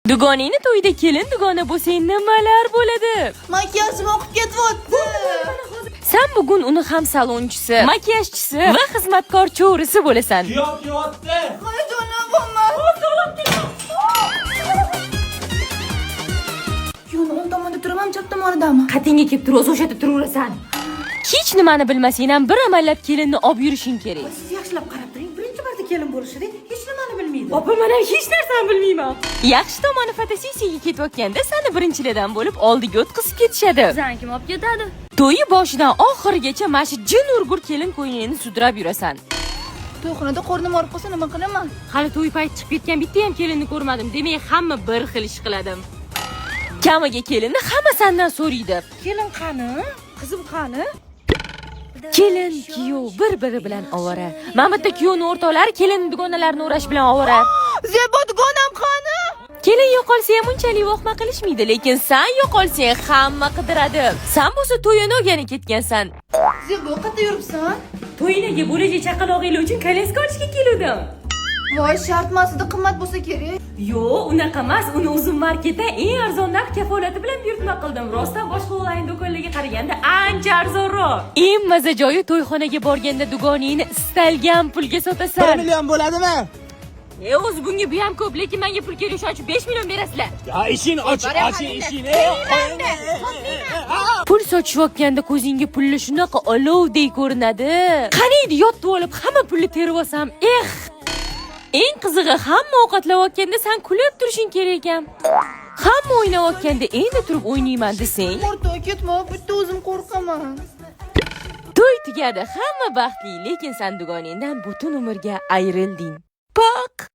Dugoningni to'yida kelin dugona bo'lsang nimalar bo'ladi? Makiyajim oqib ketyapti. Sen bugun uni ham salonchisi, makiyajchisi va xizmatkor cho'risi bo'lasan. Kuyov kelyapti. Hayajonlanib bo'lmay. Yo'q, o'ng tomonda turaman, chap tomonidami? Qatingga kelib tur, o'zi o'sha yerda turaverasan. Hech nimani bilmasang ham bir amallab kelinni olib yurishing kerak. Siz yaxshilab qarab turing. Birinchi marta kelin bo'lishida hech nimani bilmaydi. Opa, men ham hech narsani bilmayman. Yaxshi tomoni fotosessiyaga ketayotganda seni birinchilardan bo'lib oldiga o'tkazib ketishadi. Sizlarni kim olib ketadi? To'yi boshidan oxirigacha mana shu jin urgur kelin qo'ynini sudrab yurasan. To'yxonada qornim og'rib qolsa nima qilaman? Hali to'y payti chiqib ketgan bitta ham kelinni ko'rmadim. Demak, hamma bir xil ish qiladi. Kamiga kelinni hamma sendan so'raydi. Kelin qani? Qizim qani? Kelin, kuyov bir-biri bilan ovora. Mana bitta kuyovning o'rtoqlari kelin dugonalarini o'rash bilan ovora. Zebo dugonam qani? Kelin yo'qolsa ham unchalik vohma qilishmaydi, lekin sen yo'qolsang hamma qidiradi. Sen bo'lsa to'yini o'rganib ketgansan. Zebo qayerda yuribsan? To'yinaga bo'lajak chaqaloqinglar uchun kolyaska olishga keldim. Voy, shart masida qimmat bo'lsa kerak. Yo'q, unaqa emas. Uni o'zim marketda eng arzon narx kafolati bilan buyurtma qildim. Rostdan boshqa onlayn do'konlarga qaraganda ancha arzonroq. Eng maza joyi to'yxonaga borganda dugoningni istalgan pulga sotasan. 1 million bo'ladimi? O'zi bunga bu ham ko'p, lekin menga pul kerak, shuning uchun 5 million berasizlar. Ya ishing oching ishingni. Pul sochishayotganda ko'zingga pulli shunaqa olovdek ko'rinadi. Qaniydi yotib olib hamma pulni terib olsam, eng qizig'i hamma ovqatlayotganda sen kulib turishing kerak ekan. Hamma o'ynayotganda endi turib o'ynayman desang, O'rtoq ketma, bitta o'zim qo'rqaman. to'y tugadi, hamma baxtli, lekin sen dugoningdan butun umrga ayrilding. Pok!